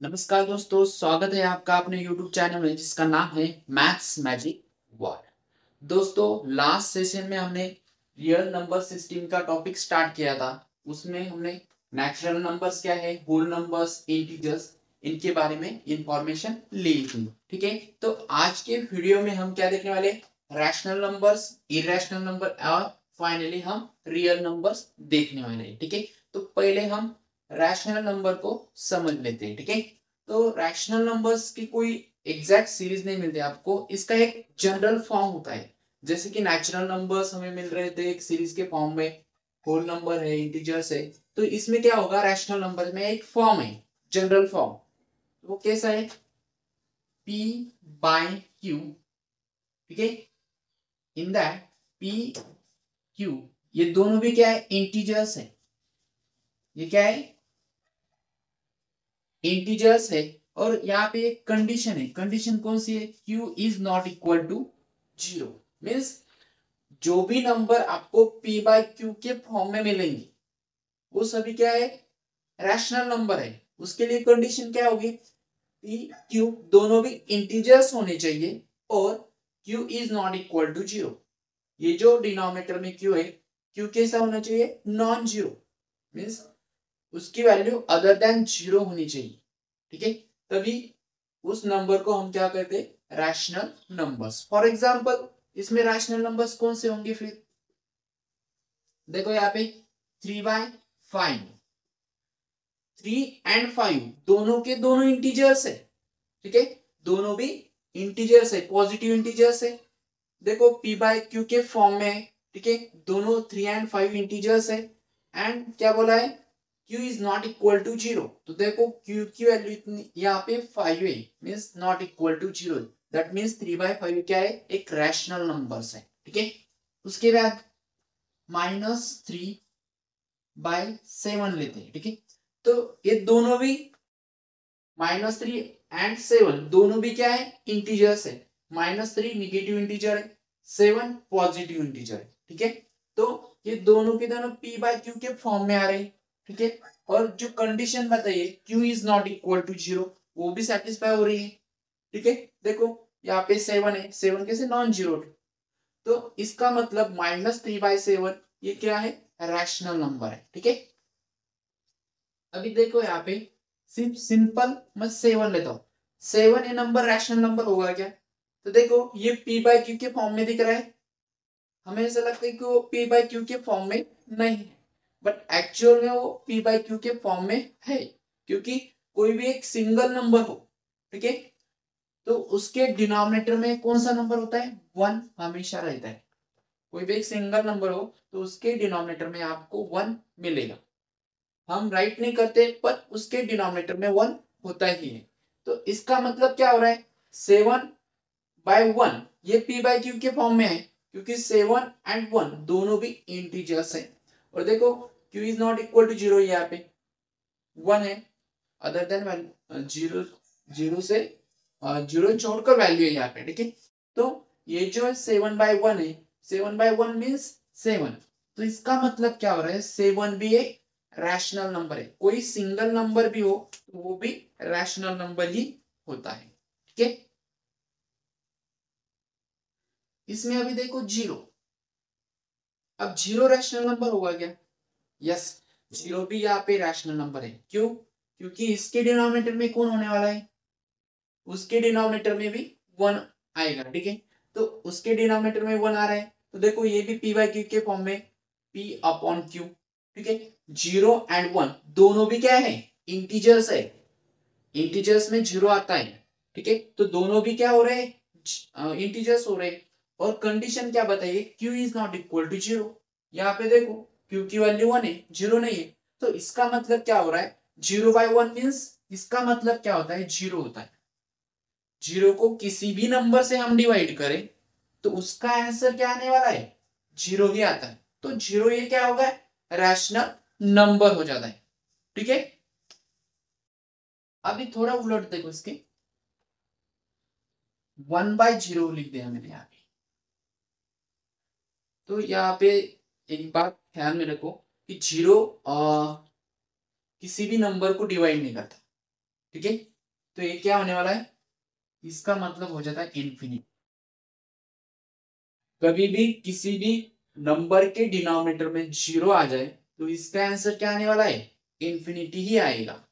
नमस्कार दोस्तों, स्वागत है आपका अपने YouTube चैनल में जिसका नाम है मैथ्स मैजिक वर्ड। दोस्तों, लास्ट सेशन में हमने रियल नंबर सिस्टम का टॉपिक स्टार्ट किया था। उसमें हमने नेचुरल नंबर्स क्या है, होल नंबर्स, इंटीजर्स, इनके बारे में इंफॉर्मेशन ली थी। ठीक है, तो आज के वीडियो में हम क्या देखने वाले, रैशनल नंबर्स, इरेशनल नंबर और फाइनली हम रियल नंबर्स देखने वाले हैं। ठीक है, तो पहले हम रैशनल नंबर को समझ लेते हैं। ठीक है, तो रैशनल नंबर्स की कोई एग्जैक्ट सीरीज नहीं मिलती आपको, इसका एक जनरल फॉर्म होता है। जैसे कि नेचुरल नंबर्स हमें मिल रहे थे एक सीरीज के फॉर्म में, होल नंबर है, इंटीजर्स है। तो इसमें क्या होगा, रैशनल नंबर में एक फॉर्म है, जनरल फॉर्म। वो कैसा है, P बाय Q। ठीक है, इन दैट P Q, ये दोनों भी क्या है, इंटीजर्स है। ये क्या है, इंटीजर्स है। और यहाँ पे एक कंडीशन है, कंडीशन कौन सी है, Q is not equal to 0। Means जो भी नंबर आपको P बाय Q के फॉर्म में मिलेंगे वो सभी क्या है, रैशनल नंबर है। उसके लिए कंडीशन क्या होगी, P Q दोनों भी इंटीजर्स होने चाहिए और Q is not equal to 0। ये जो डिनोमिनेटर में Q है, Q कैसा होना चाहिए, नॉन जीरो। मीन्स उसकी वैल्यू अदर देन 0 होनी चाहिए। ठीक है, तभी उस नंबर को हम क्या कहते हैं, रैशनल नंबर्स। फॉर एग्जांपल इसमें रैशनल नंबर्स कौन से होंगे, फिर देखो यहाँ पे 3/5, 3 और 5 दोनों के दोनों इंटीजर्स है। ठीक है, दोनों भी इंटीजर्स है, पॉजिटिव इंटीजर्स है। देखो P बाय Q के फॉर्म में है। ठीक है, दोनों 3 और 5 इंटीजर्स है। एंड क्या बोला है, Q is not equal to 0। तो देखो Q की वैल्यू इतनी यहाँ पे 5 है, means not equal to 0। That means 3/5 क्या है, एक रैशनल नंबर्स है। ठीक है, उसके बाद -3/7 लेते हैं। ठीक है, तो ये दोनों भी -3 और 7 दोनों भी क्या है, इंटीजर्स है। -3 निगेटिव इंटीजर है, 7 पॉजिटिव इंटीजर है। ठीक है, तो ये दोनों के दोनों P बाय Q के फॉर्म में आ रहे हैं। ठीक है, और जो कंडीशन बताइए Q is not equal to 0, वो भी सेटिस्फाई हो रही है। ठीक है, देखो यहाँ पे 7 है, 7 कैसे, नॉन जीरो। तो इसका मतलब -3/7 ये क्या है, रैशनल नंबर है। ठीक है, अभी देखो यहाँ पे सिर्फ सिंपल मैं 7 लेता हूँ, 7 ये नंबर रैशनल नंबर होगा क्या। तो देखो ये P बाय Q के फॉर्म में दिख रहा है, हमें ऐसा लगता है कि वो P बाय Q के फॉर्म में नहीं है, बट एक्चुअल में वो P बाय Q के फॉर्म में है। क्योंकि कोई भी एक सिंगल नंबर हो, ठीक है, तो उसके डिनोमिनेटर में कौन सा नंबर होता है, 1 हमेशा रहता है। कोई भी एक सिंगल नंबर हो तो उसके डिनोमिनेटर में आपको 1 मिलेगा। हम राइट नहीं करते पर उसके डिनोमिनेटर में 1 होता ही है। तो इसका मतलब क्या हो रहा है, 7/1 ये P बाय Q के फॉर्म में है, क्योंकि 7 और 1 दोनों भी इंटीजर्स है। और देखो Q is not equal to 0, यहाँ पे 1 है, अदर देन 0, 0 से 0 छोड़कर वैल्यू है यहाँ पे। ठीक है, तो ये जो 7/1 है, 7/1 मीन्स 7। तो इसका मतलब क्या हो रहा है, 7 भी एक रैशनल नंबर है। कोई सिंगल नंबर भी हो तो वो भी रैशनल नंबर ही होता है। ठीक है, इसमें अभी देखो 0, अब 0 रैशनल नंबर होगा क्या, यस, 0 भी यहाँ पे रैशनल नंबर है। क्यों, क्योंकि इसके डिनोमिनेटर में कौन होने वाला है, उसके डिनोमिनेटर में भी 1 आएगा। ठीक है, तो उसके डिनोमिनेटर में 1 आ रहा है, तो देखो ये भी P बाय Q के फॉर्म में, P/Q। ठीक है, 0 और 1 दोनों भी क्या है, इंटीजर्स है। इंटीजर्स में 0 आता है। ठीक है, तो दोनों भी क्या हो रहे हैं, इंटीजर्स हो रहे हैं। और कंडीशन क्या बताइए, Q is not equal to 0। यहाँ पे देखो Q की वैल्यू 1 है, 0 नहीं है। तो इसका मतलब क्या हो रहा है, 0/1 मीन्स इसका मतलब क्या होता है, 0 होता है। 0 को किसी भी नंबर से हम डिवाइड करें तो उसका आंसर क्या आने वाला है, 0 ही आता है। तो 0 ये क्या होगा, रैशनल नंबर हो जाता है। ठीक है, अभी थोड़ा उलट देखो इसके, 1/0 लिख दिया मैंने यहाँ पे। तो यहाँ पे एक बात ध्यान में रखो कि 0 किसी भी नंबर को डिवाइड नहीं करता। ठीक है, तो ये क्या होने वाला है, इसका मतलब हो जाता है इन्फिनिटी। कभी भी किसी भी नंबर के डिनोमिनेटर में जीरो आ जाए तो इसका आंसर क्या आने वाला है, इन्फिनिटी ही आएगा।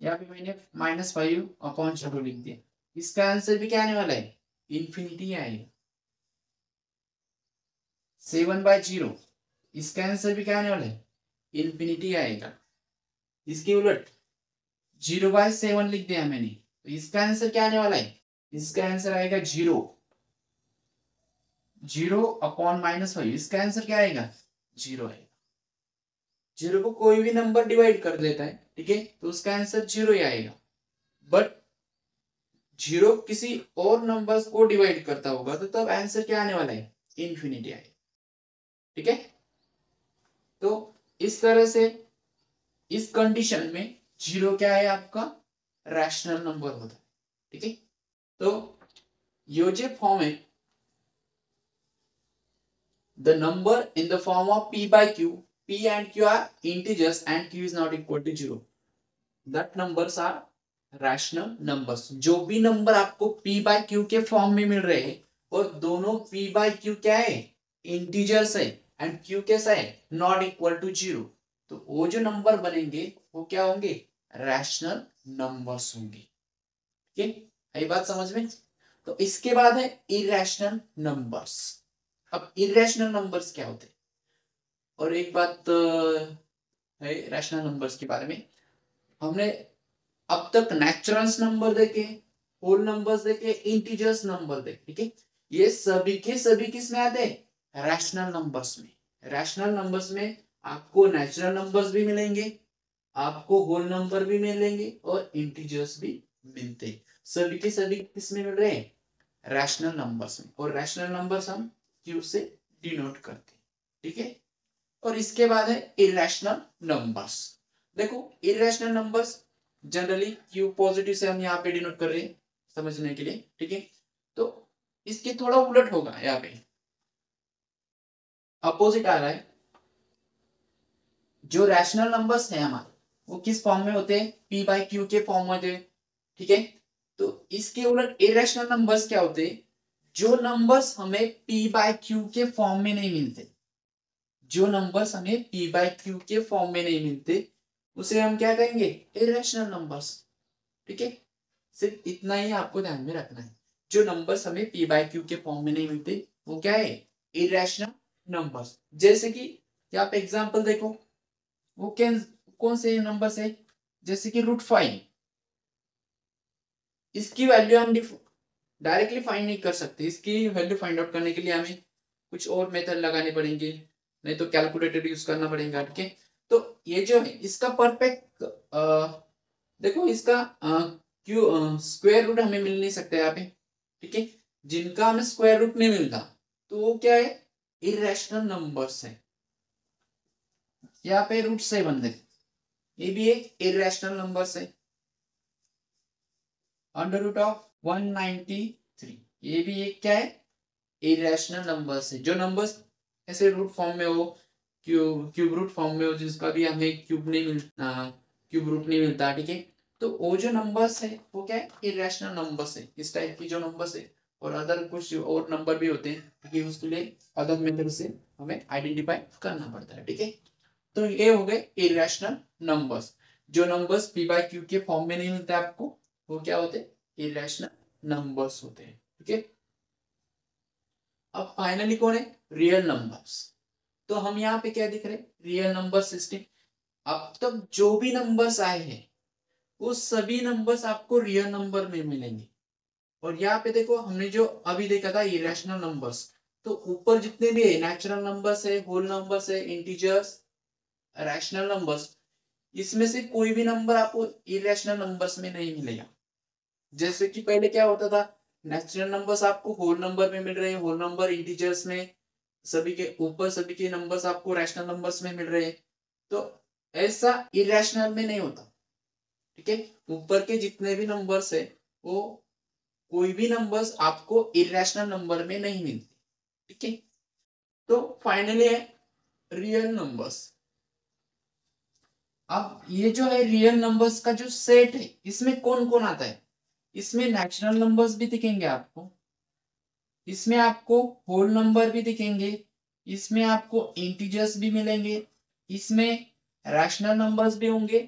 यहाँ पे मैंने -5/0 लिख दिया, इसका आंसर भी क्या आने वाला है, इन्फिनिटी आएगा। 7/0, इसका आंसर भी क्या आने वाला है, इन्फिनिटी आएगा। इसके उलट 0/7 लिख दिया मैंने, तो इसका आंसर क्या आने वाला है, इसका आंसर आएगा 0। 0/-5, इसका आंसर क्या आएगा, 0 आएगा। 0 को कोई भी नंबर डिवाइड कर देता है, ठीक है, तो उसका आंसर 0 ही आएगा। बट 0 किसी और नंबर्स को डिवाइड करता होगा तो तब आंसर क्या आने वाला है, इन्फिनिटी आएगा। ठीक है, तो इस तरह से इस कंडीशन में 0 क्या है, आपका रैशनल नंबर होता है। ठीक है, तो ये जो फॉर्म है, the number in the form of p/q, p and q are integers and q is not equal to 0, that numbers are rational numbers. जो भी नंबर आपको p/q के फॉर्म में मिल रहे हैं और दोनों p/q क्या है, इंटीजर्स है, एंड q कैसा है, नॉट इक्वल टू 0, तो वो जो नंबर बनेंगे वो क्या होंगे, रैशनल नंबर्स होंगे। ठीक है, यही बात समझ में। तो इसके बाद है इरेशनल नंबर्स। अब इरेशनल नंबर्स क्या होते हैं, और एक बात है रैशनल नंबर्स के बारे में, हमने अब तक नेचुरल्स नंबर देखे, होल नंबर्स देखे, इंटीजर्स नंबर देखे, ठीक है, ये सभी के सभी किस में आते हैं, रैशनल नंबर्स में। रैशनल नंबर्स में आपको नेचुरल नंबर्स भी मिलेंगे, आपको होल नंबर भी मिलेंगे और इंटीजर्स भी मिलते हैं। सभी के सभी किस में मिल रहे हैं, रैशनल नंबर्स में, और रैशनल नंबर्स हम क्यू से डिनोट करते हैं। ठीक है, और इसके बाद है इरेशनल नंबर्स। देखो irrational numbers generally Q positive से हम यहाँ पे डिनोट कर रहे हैं समझने के लिए। ठीक है, तो इसके थोड़ा उलट होगा, यहाँ पे अपोजिट आ रहा है। जो रैशनल नंबर्स है हमारे वो किस फॉर्म में होते हैं, p/q के फॉर्म में होते हैं। ठीक है, तो इसके उलट इरेशनल नंबर्स क्या होते हैं, जो नंबर्स हमें p/q के फॉर्म में नहीं मिलते, जो नंबर्स हमें p/q के फॉर्म में नहीं मिलते उसे हम क्या कहेंगे, इरेशनल नंबर्स। ठीक है, सिर्फ इतना ही आपको ध्यान में रखना है, जो नंबर्स हमें p/q के फॉर्म में नहीं मिलते वो क्या है, इरेशनल नंबर्स। जैसे कि यहाँ पे एग्जांपल देखो, वो कौन से नंबर्स है, जैसे कि √5, इसकी वैल्यू हम डायरेक्टली फाइंड नहीं कर सकते, इसकी वैल्यू फाइंड आउट करने के लिए हमें कुछ और मेथड लगाने पड़ेंगे, नहीं तो कैलकुलेटर यूज करना पड़ेगा। ठीक है, तो ये जो है इसका परफेक्ट देखो, इसका क्यों स्क्वायर रूट हमें मिल नहीं सकता यहाँ पे। ठीक है, जिनका हमें स्क्वायर रूट नहीं मिलता तो वो क्या है, इरेशनल नंबर्स है। यहाँ पे √7 देख, ये भी एक इरेशनल नंबर्स है। √193, ये भी एक क्या है, इरेशनल नंबर्स है। जो नंबर्स ऐसे रूट फॉर्म में हो, क्यूब रूट फॉर्म में हो, जिसका भी हमें क्यूब नहीं मिलता, क्यूब रूट नहीं मिलता। ठीक है, तो वो जो नंबर्स है वो क्या है, इरेशनल नंबर्स है, इस टाइप की जो नंबर्स है। और अदर कुछ और नंबर भी होते हैं, क्योंकि उसके लिए अदर मेथड से हमें आइडेंटिफाई करना पड़ता है। ठीक है, तो ये हो गए इरेशनल नंबर्स। जो नंबर्स p/q के फॉर्म में नहीं मिलते आपको वो क्या होते हैं, इरेशनल नंबर्स होते हैं। ठीक है, अब फाइनली कौन है, रियल नंबर्स। तो हम यहाँ पे क्या दिख रहे हैं, रियल नंबर सिस्टम। अब तक जो भी नंबर्स आए हैं वो सभी नंबर्स आपको रियल नंबर में मिलेंगे। और यहाँ पे देखो, हमने जो अभी देखा था इरेशनल नंबर्स, तो ऊपर जितने भी है नेचुरल नंबर्स है, होल नंबर्स है, इंटीजर्स, रैशनल नंबर्स, इसमें से कोई भी नंबर आपको इरेशनल नंबर्स में नहीं मिलेगा। जैसे कि पहले क्या होता था, नेचुरल नंबर्स आपको होल नंबर में मिल रहे हैं, होल नंबर इंटीजर्स में, सभी के ऊपर सभी के नंबर्स आपको रैशनल नंबर्स में मिल रहे हैं। तो ऐसा इरेशनल में नहीं होता। ठीक है, ऊपर के जितने भी नंबर्स है वो कोई भी नंबर्स आपको इरेशनल नंबर में नहीं मिलते। ठीक है, तो फाइनली है रियल नंबर्स। अब ये जो है रियल नंबर्स का जो सेट है, इसमें कौन कौन आता है? इसमें नेचुरल नंबर्स भी दिखेंगे आपको, इसमें आपको होल नंबर भी दिखेंगे, इसमें आपको इंटीजर्स भी मिलेंगे, इसमें रैशनल नंबर्स भी होंगे,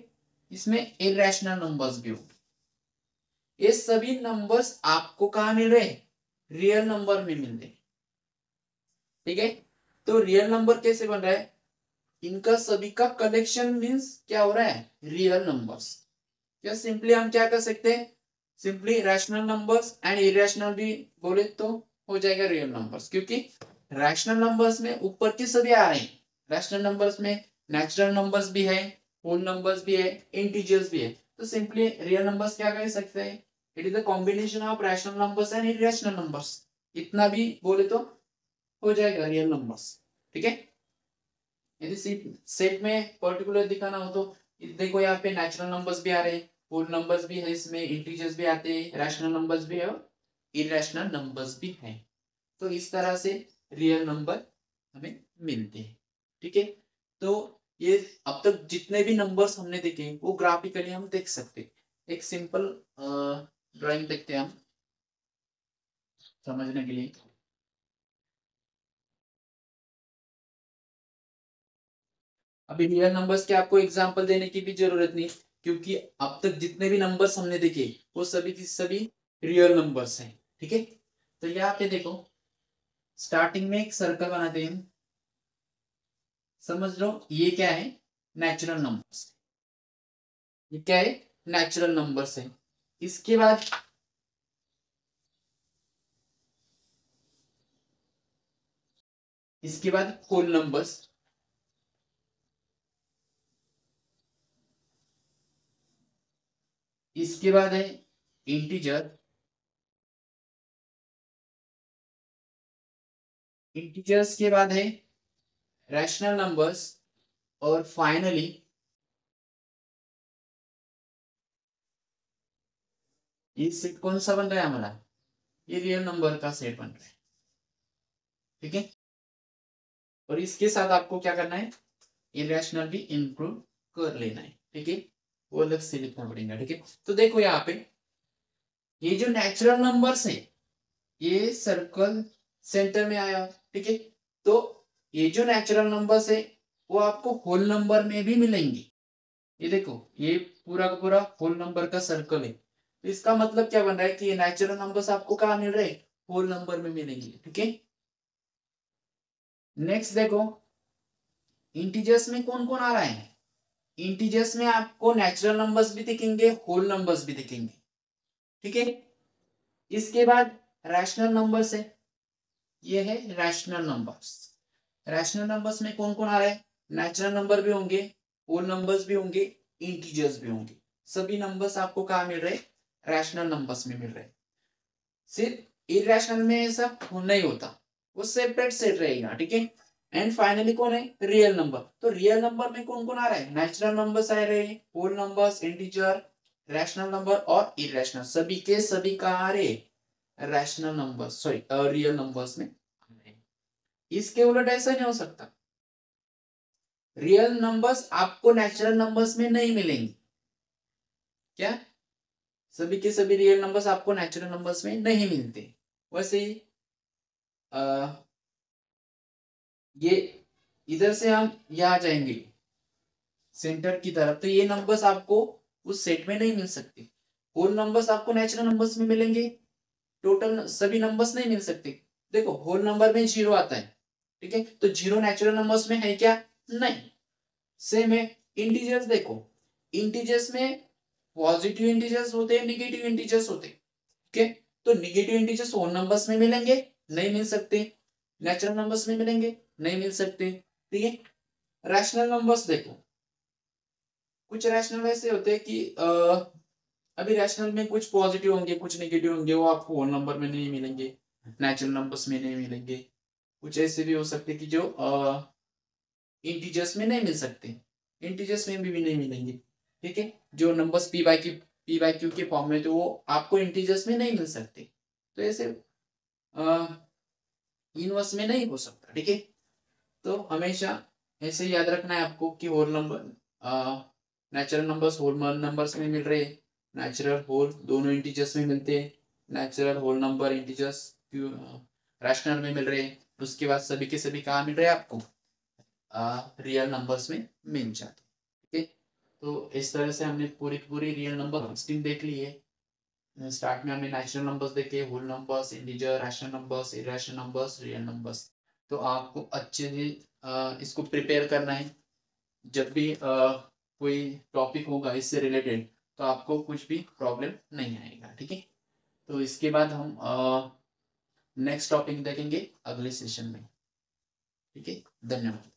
इसमें इरैशनल नंबर्स भी होंगे। ये सभी नंबर्स आपको कहाँ मिल रहे हैं? रियल नंबर में मिल रहे हैं। ठीक है, तो रियल नंबर कैसे बन रहा है? इनका सभी का कलेक्शन मीन्स क्या हो रहा है? Real numbers. या सिंपली हम क्या कर सकते हैं? Simply rational numbers and irrational भी बोले तो हो जाएगा रियल नंबर्स, क्योंकि रैशनल नंबर्स में ऊपर के सभी आ रहे हैं। रैशनल नंबर्स में नेचुरल नंबर्स भी है, होल नंबर्स भी है, इंटीजर्स भी है, तो सिंपली रियल नंबर्स क्या कह सकते हैं? It is the combination of rational numbers and irrational numbers. इतना भी बोले तो हो जाएगा रियल नंबर्स। ठीक है, यदि सेट में पर्टिकुलर दिखाना हो तो देखो यहाँ पे नेचुरल नंबर्स भी आ रहे हैं, होल नंबर्स भी है, इसमें इंटीजर्स भी आते हैं, रैशनल नंबर्स भी है और इरेशनल नंबर्स भी हैं। तो इस तरह से रियल नंबर हमें मिलते हैं। ठीक है, तो ये अब तक जितने भी नंबर्स हमने देखे वो ग्राफिकली हम देख सकते हैं। एक सिंपल ड्राइंग देखते हैं हम समझने के लिए। अभी रियल नंबर्स के आपको एग्जांपल देने की भी जरूरत नहीं, क्योंकि अब तक जितने भी नंबर्स हमने देखे वो सभी की सभी रियल नंबर्स हैं। ठीक है, तो यहाँ पे देखो स्टार्टिंग में एक सर्कल बनाते हैं, समझ लो ये क्या है? Natural numbers. ये क्या है? नेचुरल नंबर्स है। इसके बाद होल नंबर्स। इसके बाद है इंटीजर। इंटीजर्स के बाद है रैशनल नंबर्स। और फाइनली ये सेट कौन सा बन रहा है हमारा? ये रियल नंबर का सेट बन रहा है। ठीक है, और इसके साथ आपको क्या करना है? इरेशनल भी इंक्लूड कर लेना है। ठीक है, वो अलग से लिखना पड़ेगा। ठीक है, तो देखो यहाँ पे ये जो नेचुरल नंबर्स है, ये सर्कल सेंटर में आया। ठीक है, तो ये जो नेचुरल नंबर्स है वो आपको होल नंबर में भी मिलेंगे। ये देखो ये पूरा का पूरा होल नंबर का सर्कल है, तो इसका मतलब क्या बन रहा है कि ये नेचुरल नंबर्स आपको कहाँ मिल रहे हैं? होल नंबर में मिलेंगे। ठीक है, नेक्स्ट देखो इंटीजर्स में कौन कौन आ रहा है? इंटीजर्स में आपको नेचुरल नंबर्स भी दिखेंगे, होल नंबर्स भी दिखेंगे। ठीक है, इसके बाद रैशनल नंबर्स है, ये है रैशनल नंबर्स। रैशनल नंबर्स में कौन कौन आ रहा है? नेचुरल नंबर भी होंगे, होल नंबर्स भी होंगे, इंटीजर्स भी होंगे। सभी नंबर्स आपको कहाँ मिल रहे? रैशनल नंबर्स में मिल रहे। सिर्फ इरेशनल में ऐसा नहीं होता, वो सेपरेट सेट रहेगा। ठीक है, एंड फाइनली कौन है? Real number. तो रियल नंबर में कौन कौन आ रहा है? नेचुरल नंबर्स आ रहे हैं, whole numbers, integer, rational number और इरेशनल, सभी के सभी कहाँ आ रहे? Rational numbers, sorry real numbers में। इसके उलट ऐसा नहीं हो सकता, रियल नंबर्स आपको नेचुरल नंबर्स में नहीं मिलेंगे। क्या? सभी के सभी रियल नंबर्स आपको नेचुरल नंबर्स में नहीं मिलते। वैसे ही ये इधर से हम यहाँ जाएंगे सेंटर की तरफ, तो ये नंबर्स आपको उस सेट में नहीं मिल सकते। होल नंबर्स आपको नेचुरल नंबर्स में मिलेंगे, टोटल सभी नंबर्स नहीं मिल सकते। देखो होल नंबर में जीरो आता है। ठीक है, तो जीरो नेचुरल नंबर्स में है क्या? नहीं। सेम है इंटीजर्स। देखो इंटीजर्स में पॉजिटिव इंटीजर्स होते हैं, निगेटिव इंटीजर्स होते हैं। ठीक है, तो निगेटिव इंटीजर्स होल नंबर्स में मिलेंगे, नहीं मिल सकते। नेचुरल नंबर्स में मिलेंगे, नहीं मिल सकते। ठीक है, रैशनल नंबर्स देखो, कुछ रैशनल ऐसे होते हैं कि अभी रैशनल में कुछ पॉजिटिव होंगे, कुछ नेगेटिव होंगे, वो आपको होल नंबर में नहीं मिलेंगे, नेचुरल नंबर्स में नहीं मिलेंगे। कुछ ऐसे भी हो सकते कि जो इंटीजर्स में नहीं मिल सकते, इंटीजर्स में भी नहीं मिलेंगे। ठीक है, जो नंबर्स पी बाई क्यू के फॉर्म में, तो वो आपको इंटीजर्स में नहीं मिल सकते। तो ऐसे इनवर्स में नहीं हो सकता। ठीक है, तो हमेशा ऐसे याद रखना है आपको कि whole number natural numbers whole numbers में मिल रहे हैं, नेचुरल होल दोनों इंटीजर्स में मिलते हैं, natural whole number integers rational में मिल रहे हैं, उसके बाद सभी के सभी कहाँ मिल रहे हैं आपको, रियल नंबर्स में मिल जाते। ठीक है, तो इस तरह से हमने पूरी पूरी रियल नंबर सिस्टम देख ली है। स्टार्ट में हमने नेचुरल नंबर्स देखे, whole numbers, integer, rational numbers, irrational numbers, real numbers. तो आपको अच्छे से इसको प्रिपेयर करना है, जब भी कोई टॉपिक होगा इससे रिलेटेड तो आपको कुछ भी प्रॉब्लम नहीं आएगा। ठीक है, तो इसके बाद हम नेक्स्ट टॉपिक देखेंगे अगले सेशन में। ठीक है, धन्यवाद।